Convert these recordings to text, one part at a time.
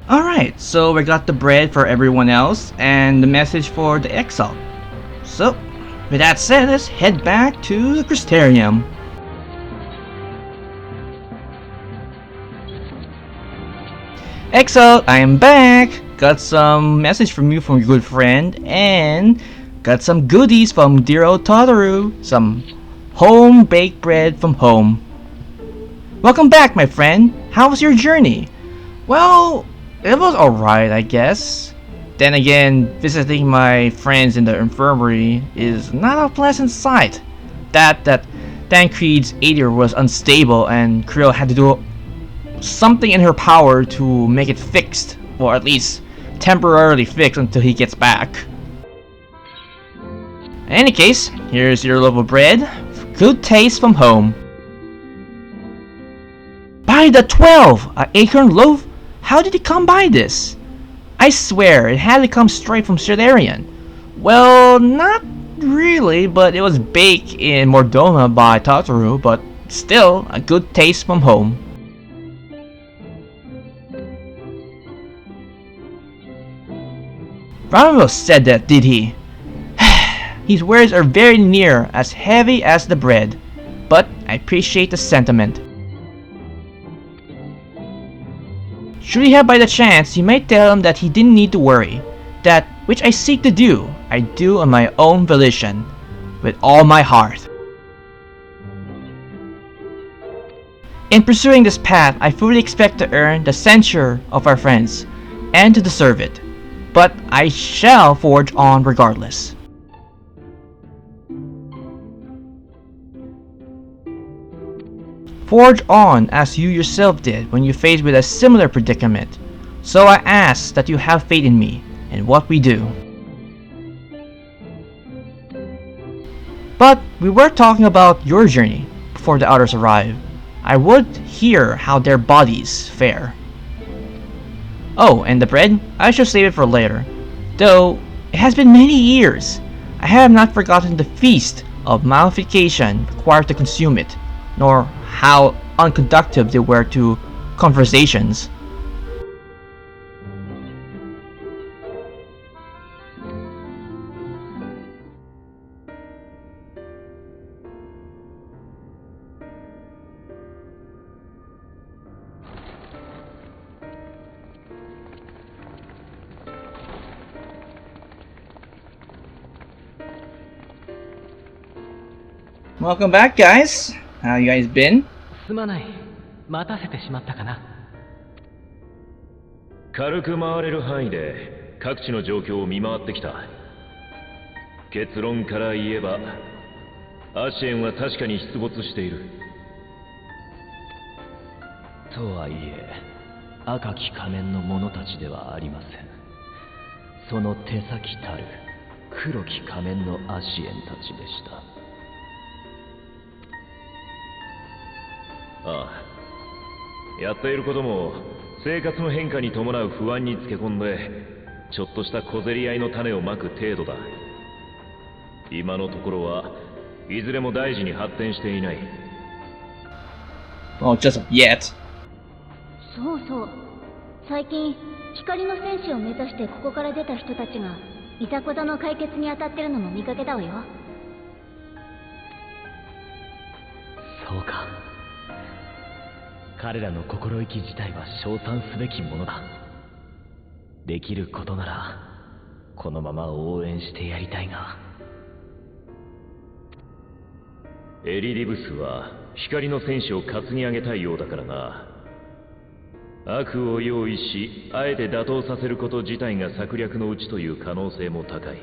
Alright, so we got the bread for everyone else and the message for the exile. So, with that said, let's head back to the Crystarium. Exile, I am back! Got some message from you from your good friend, and got some goodies from dear old Totoro. Some home-baked bread from home. Welcome back, my friend. How was your journey? Well, it was alright, I guess. Then again, visiting my friends in the infirmary is not a pleasant sight. That Tancred's ear was unstable and Krill had to do something in her power to make it fixed, or at least temporarily fixed until he gets back. In any case, here's your loaf of bread. Good taste from home. By the 12! An acorn loaf? How did he come by this? I swear, it had to come straight from Shadowbringers. Well, not really, but it was baked in Mordoma by Totoro, but still, a good taste from home. Rambo said that, did he? His words are very near as heavy as the bread, but I appreciate the sentiment. Should he have by the chance, you might tell him that he didn't need to worry. That which I seek to do, I do on my own volition, with all my heart. In pursuing this path, I fully expect to earn the censure of our friends, and to deserve it. But I shall forge on regardless. Forge on as you yourself did when you faced with a similar predicament. So I ask that you have faith in me and what we do. But we were talking about your journey before the others arrive. I would hear how their bodies fare. Oh, and the bread? I shall save it for later. Though, it has been many years. I have not forgotten the feast of mummification required to consume it, nor how unconductive they were to conversations. Welcome back, guys. How you guys been? すまない。待たせてしまったかな。軽く回れる範囲で各地の状況を見回ってきた。結論から言えば、アシエンは確かに出没している。とはいえ、赤き仮面の者たちではありません。その手先たる黒き仮面のアシエンたちでした。ああ、やっていることも生活の変化に伴う不安につけ込んでちょっとした小競り合いの種をまく程度だ。今のところはいずれも大事に発展していない。Oh, just yet. そうそう。最近光の戦士を目指してここから出た人たちがいざこざの解決に当たってるのも見かけたわよ。そうか。彼らの心意気自体は称賛すべきものだ。できることならこのまま応援してやりたいが。エリリブスは光の戦士を担ぎ上げたいようだからな。悪を用意し、あえて打倒させること自体が策略のうちという可能性も高い。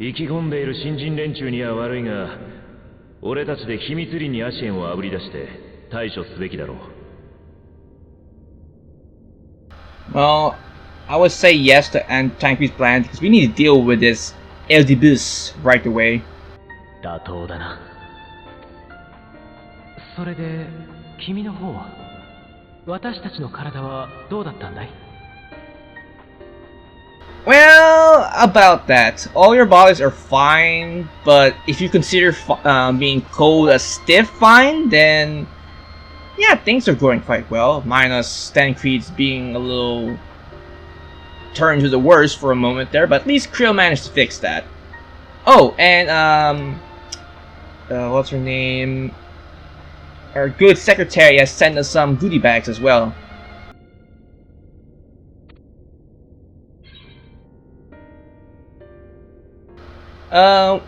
意気込んでいる新人連中には悪いが、俺たちで秘密裏にアシエンをあぶり出して対処すべきだろう。Well, I would say yes to Tancred's plan because we need to deal with this Eldibus right away. 妥当だな。それで君の方は、私たちの体はどうだったんだい？ Well, about that. All your bodies are fine, but if you consider being cold a stiff fine, then Yeah, things are going quite well, minus Standing Creeds being a little turned to the worst for a moment there, but at least Krill managed to fix that. Oh, and what's her name? Our good secretary has sent us some goodie bags as well.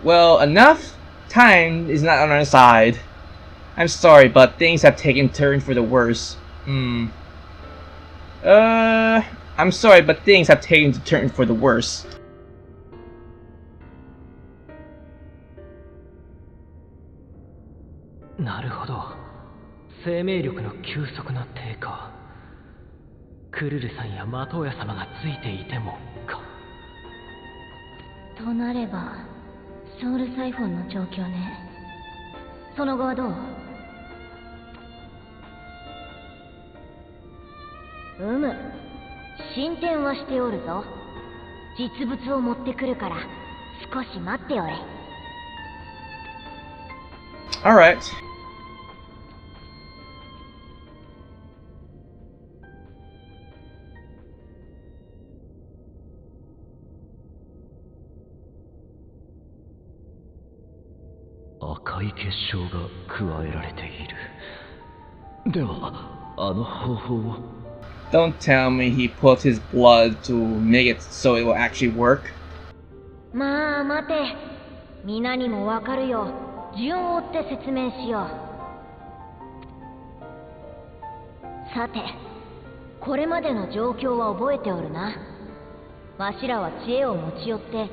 Well, enough time is not on our side. I'm sorry, but things have taken turn for the worse. I'm sorry, but things have taken a turn for the worse.なるほど。生命力の急速な低下。クルルさんやマトウヤ様がついていてもか。となればソウルサイフォンの状況ね。その後はどう？進展はしておるぞ。実物を持ってくるから少し待っておれ。Alright. Don't tell me he put his blood to make it so it will actually work. まあ待て。皆にもわかるよ。順を追って説明しよう。さて、これまでの状況は覚えておるな。わしらは知恵を持ち寄って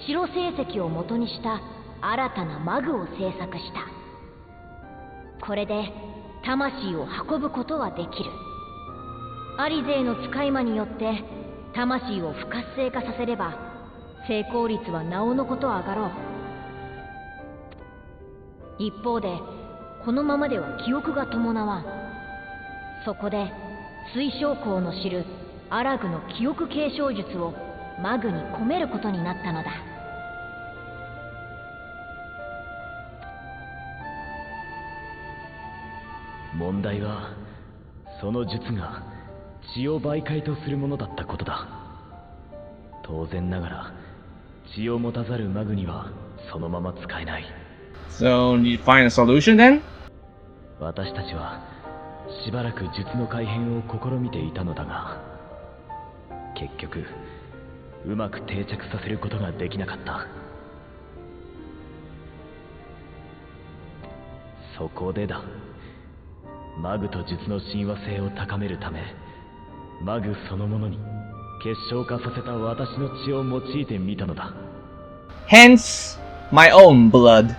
白成績を元にした新たなマグを製作した。これで魂を運ぶことはできる。アリ勢の使い魔によって魂を不活性化させれば成功率はなおのこと上がろう。一方でこのままでは記憶が伴わん。そこで水晶鉱の知るアラグの記憶継承術をマグに込めることになったのだ。問題はその術が血を媒介とするものだったことだ。当然ながら血を持たざるマグにはそのまま使えない。 So, need to find a solution then? 私たちはしばらく術の改変を試みていたのだが、結局うまく定着させることができなかった。そこでだ、マグと術の親和性を高めるため、マグそのものに結晶化させた私の血を用いてみたのだ。 Hence, my own blood.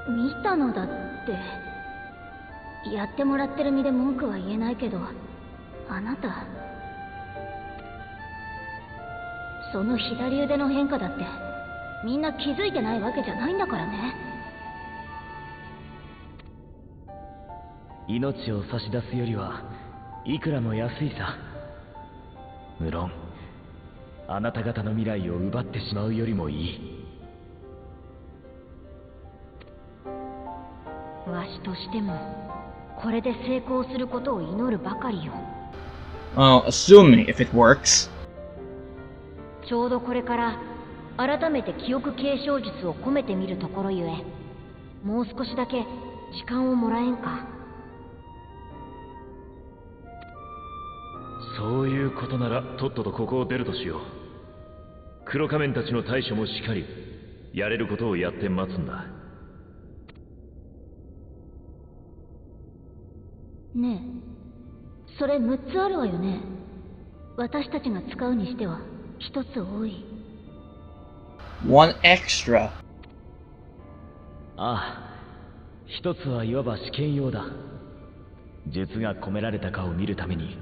見たのだって。やってもらってる身で文句は言えないけど、あなたその左腕の変化だってみんな気づいてないわけじゃないんだからね。命を差し出すよりはいくらも安いさ。無論あなた方の未来を奪ってしまうよりもいい。わしとしてもこれで成功することを祈るばかりよ。Assuming if it works. ちょうどこれから改めて記憶継承術を込めてみるところゆえ、もう少しだけ時間をもらえんか。そういうことならとっととここを出るとしよう。黒仮面たちの対処もしっかりやれることをやって待つんだ。ねえ、それ6つあるわよね。私たちが使うにしては1つ多い。One extra. ああ、一つはいわば試験用だ。術が込められたかを見るために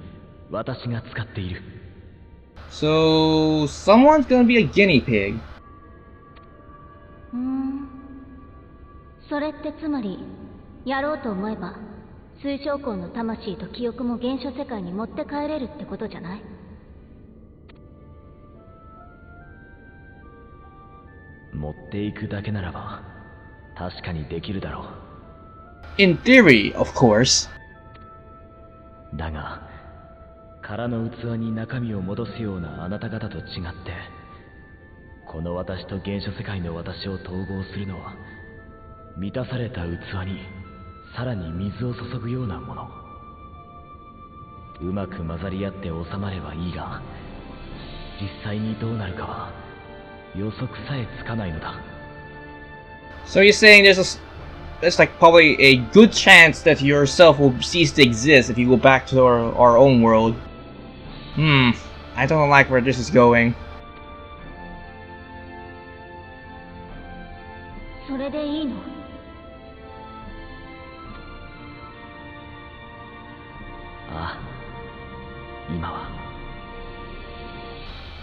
私が使っている。 So, someone's gonna be a guinea pig. それってつまりやろうと思えば水晶鉱の魂と記憶も原初世界に持って帰れるってことじゃない？持っていくだけならば確かにできるだろう。 In theory, of course. だが空の器に中身を戻すようなあなた方と違って、この私と原初世界の私を統合するのは満たされた器にさらに水を注ぐようなもの。うまく混ざり合って収まればいいが、実際にどうなるかは予測さえつかないのだ。 So you're saying there's like probably a good chance that yourself will cease to exist if you go back to our own world. I don't like where this is going. それでいいの？ああ、今は。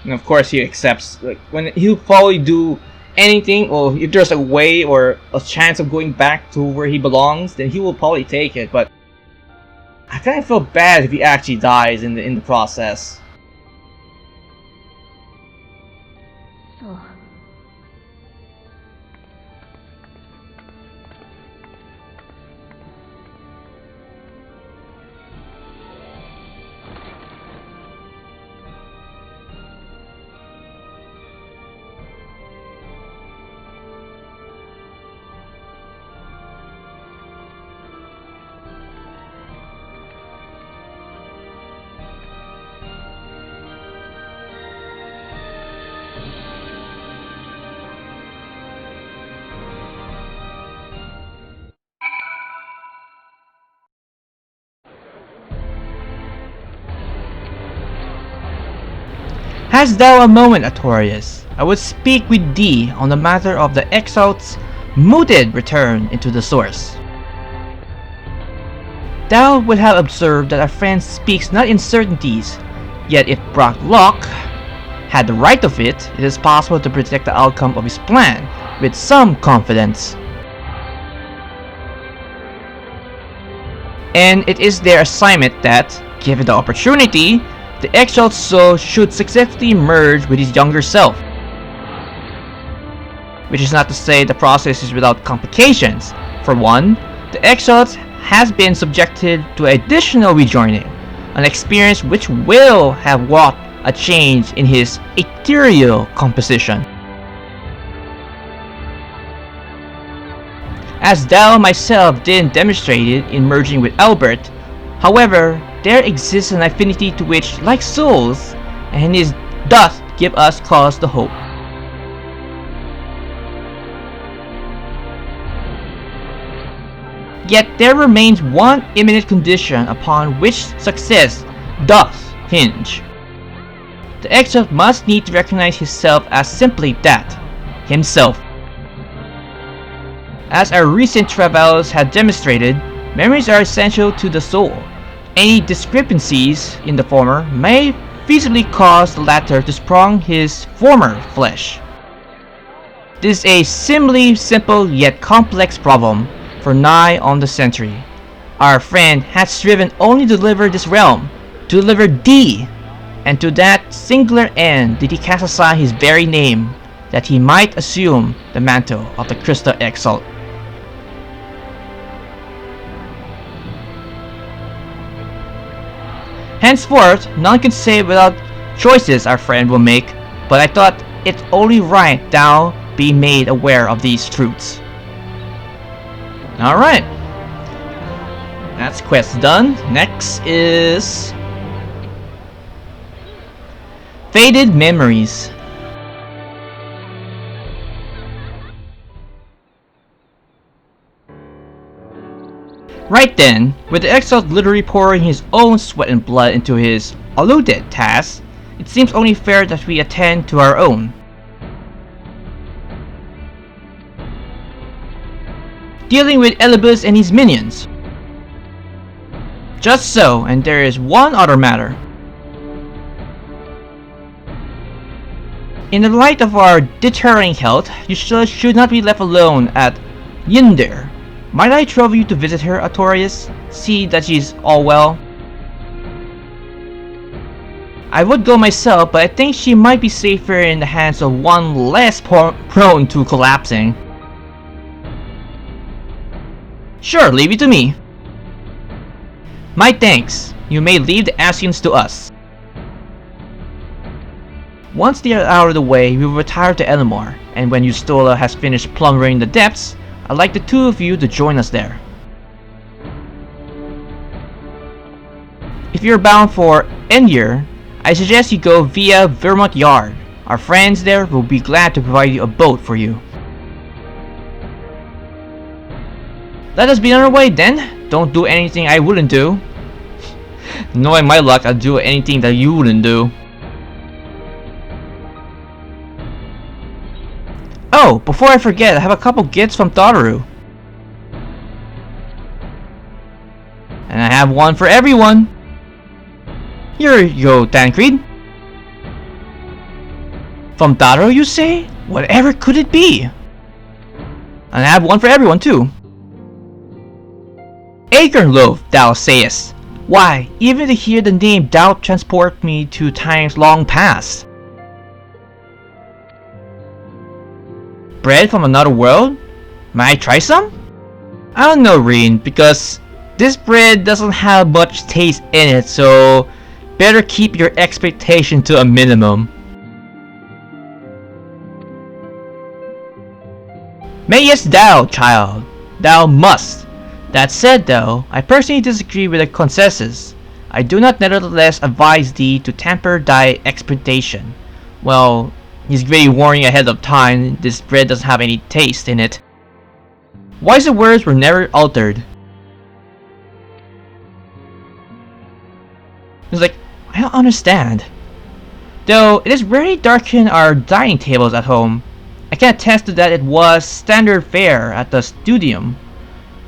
And of course he accepts. Like when he'll probably do anything, or if there's a way or a chance of going back to where he belongs, then he will probably take it. But I kind of feel bad if he actually dies in the process. そう。Hast thou a moment, Artorias? I would speak with thee on the matter of the exile's mooted return into the source. Thou would have observed that our friend speaks not in certainties, yet if Brock Locke had the right of it, it is possible to predict the outcome of his plan with some confidence. And it is their assignment that, given the opportunity, the exiled soul should successfully merge with his younger self. Which is not to say the process is without complications. For one, the exiled has been subjected to additional rejoining, an experience which will have wrought a change in his ethereal composition. As thou myself did demonstrated in merging with Albert, however, there exists an affinity to which, like souls, and his doth give us cause to hope. Yet there remains one imminent condition upon which success doth hinge. The exile must need to recognize himself as simply that, himself. As our recent travels have demonstrated, memories are essential to the soul. Any discrepancies in the former may feasibly cause the latter to sprung his former flesh. This is a seemingly simple yet complex problem for nigh on the century. Our friend has striven only to deliver this realm, to deliver thee, and to that singular end did he cast aside his very name, that he might assume the mantle of the Crystal Exalt. Henceforth, none can say without choices our friend will make, but I thought it only right thou be made aware of these truths. Alright. That's quest done. Next is Faded Memories. Right then, with the exiled literally pouring his own sweat and blood into his alluded task, it seems only fair that we attend to our own. Dealing with Elibus and his minions. Just so, and there is one other matter. In the light of our deterring health, you should not be left alone at Ynder. Might I trouble you to visit her, Artorias? See that she's all well? I would go myself, but I think she might be safer in the hands of one less prone to collapsing. Sure, leave it to me. My thanks. You may leave the Scions to us. Once they are out of the way, we will retire to Elamore, and when Yustola has finished plundering the depths, I'd like the two of you to join us there. If you're bound for Endir, I suggest you go via Vermont Yard. Our friends there will be glad to provide you a boat for you. Let us be on our way then. Don't do anything I wouldn't do. Knowing my luck, I'll do anything that you wouldn't do. Oh, before I forget, I have a couple gifts from Totaru. And I have one for everyone. Here you go, Tancred. From Totaru, you say? Whatever could it be? And I have one for everyone too. Acorn loaf, thou sayest. Why, even to hear the name doubt transport me to times long past. Bread from another world? May I try some? I don't know, Reen, because this bread doesn't have much taste in it, so better keep your expectation to a minimum. Mayest thou, child. Thou must. That said though, I personally disagree with the consensus. I do not nevertheless advise thee to temper thy expectation. Well, he's really warning ahead of time, this bread doesn't have any taste in it. Wiser words were never altered. It's like, I don't understand. Though it is rarely darkened our dining tables at home, I can attest to that it was standard fare at the studium.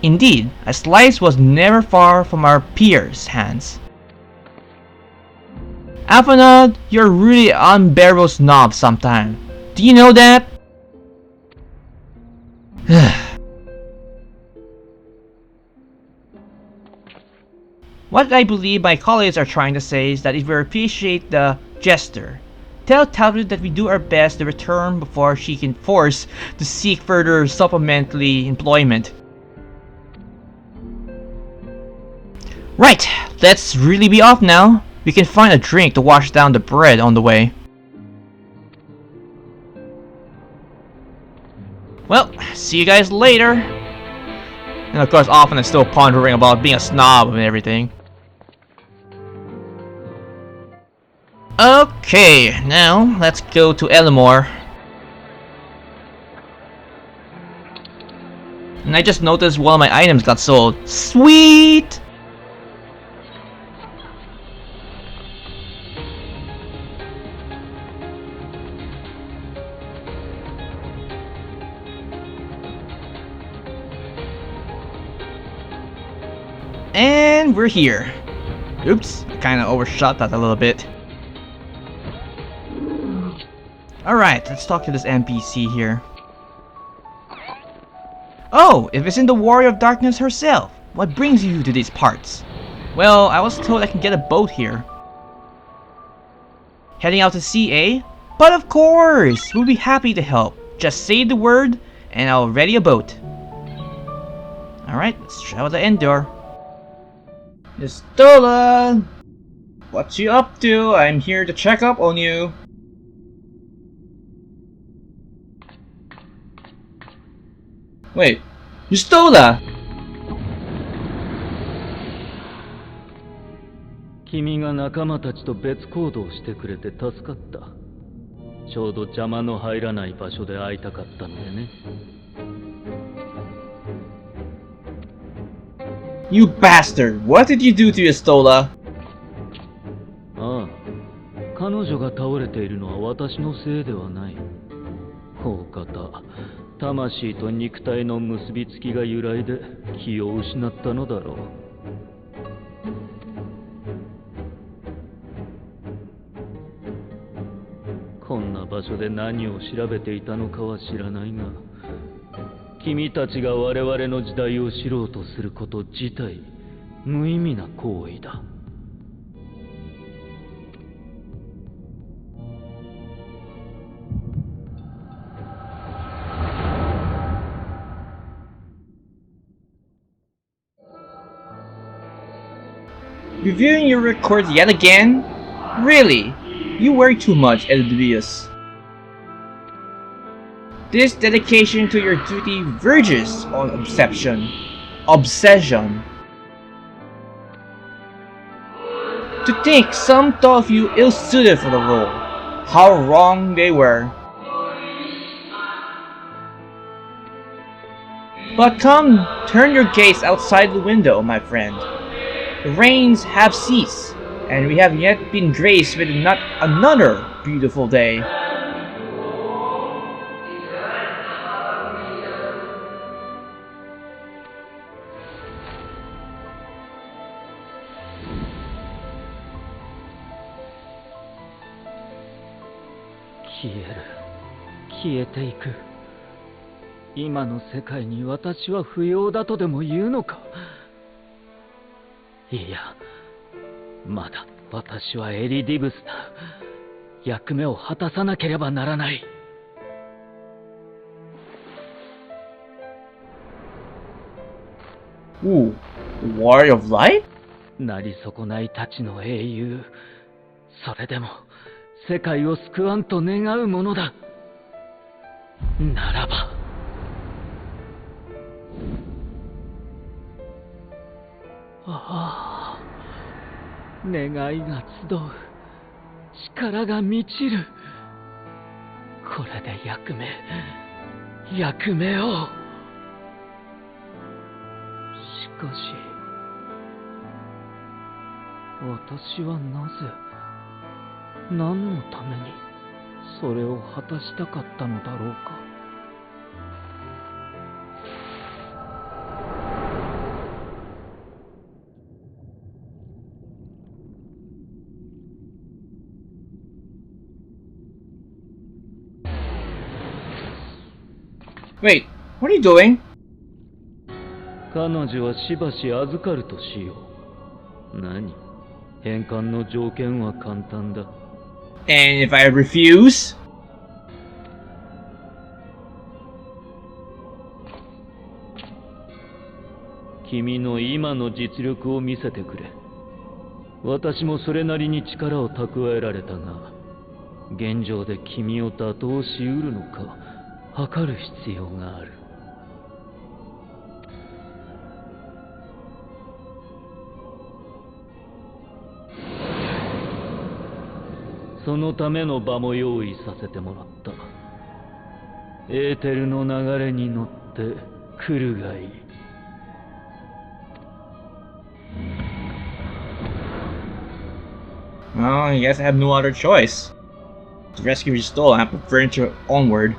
Indeed, a slice was never far from our peers' hands. Alphanod, you're really an unbearable snob sometime. Do you know that? What I believe my colleagues are trying to say is that if we appreciate the jester, tell Talbot that we do our best to return before she can force to seek further supplementary employment. Right, let's really be off now. We can find a drink to wash down the bread on the way. Well, see you guys later. And of course, often I'm still pondering about being a snob and everything. Okay, now let's go to Elamore. And I just noticed one of my items got sold. Sweet! And we're here. Oops, I kinda overshot that a little bit. Alright, let's talk to this NPC here. Oh, if it's in the Warrior of Darkness herself, what brings you to these parts? Well, I was told I can get a boat here. Heading out to sea, eh? But of course, we'll be happy to help. Just say the word, and I'll ready a boat. Alright, let's travel to Endor. Yustola! What you up to? I'm here to check up on you. Wait, Yustola! 君が仲間たちと別行動してくれて助かった。ちょうど邪魔の入らない場所で会いたかったのでね。You bastard! What did you do to Yustola? ああ、彼女が倒れているのは私のせいではない。大方、魂と肉体の結びつきが揺らいで気を失ったのだろう。こんな場所で何を調べていたのかは知らないが、君たちが我々の時代を知ろうとすること自体無意味な行為だ。Reviewing your records yet again? Really? You worry too much, Elidvius. This dedication to your duty verges on obsession. Obsession. To think some thought of you ill-suited for the role. How wrong they were. But come, turn your gaze outside the window, my friend. The rains have ceased, and we have yet been graced with not another beautiful day.消えていく。今の世界に私は不要だとでも言うのか。いや、まだ私はエリディブスだ。役目を果たさなければならない。Ooh, Warrior of Light? なり損ないたちの英雄。それでも世界を救わんと願うものだ。ならばああ、願いが集う。力が満ちる。これで役目を。しかし私はなぜ、何のためにそれを果たしたかったのだろうか。Wait, what are you doing? 彼女はしばし預かるとしよう。何？返還の条件は簡単だ。And if I refuse? 君の今の実力を見せてくれ。私もそれなりに力を蓄えられたが、現状で君を打倒しうるのか測る必要がある。そのための場も用意させてもらった。エーテルの流れに乗って来るがいい。Well, I guess I have no other choice. To rescue your stole, I have to venture onward.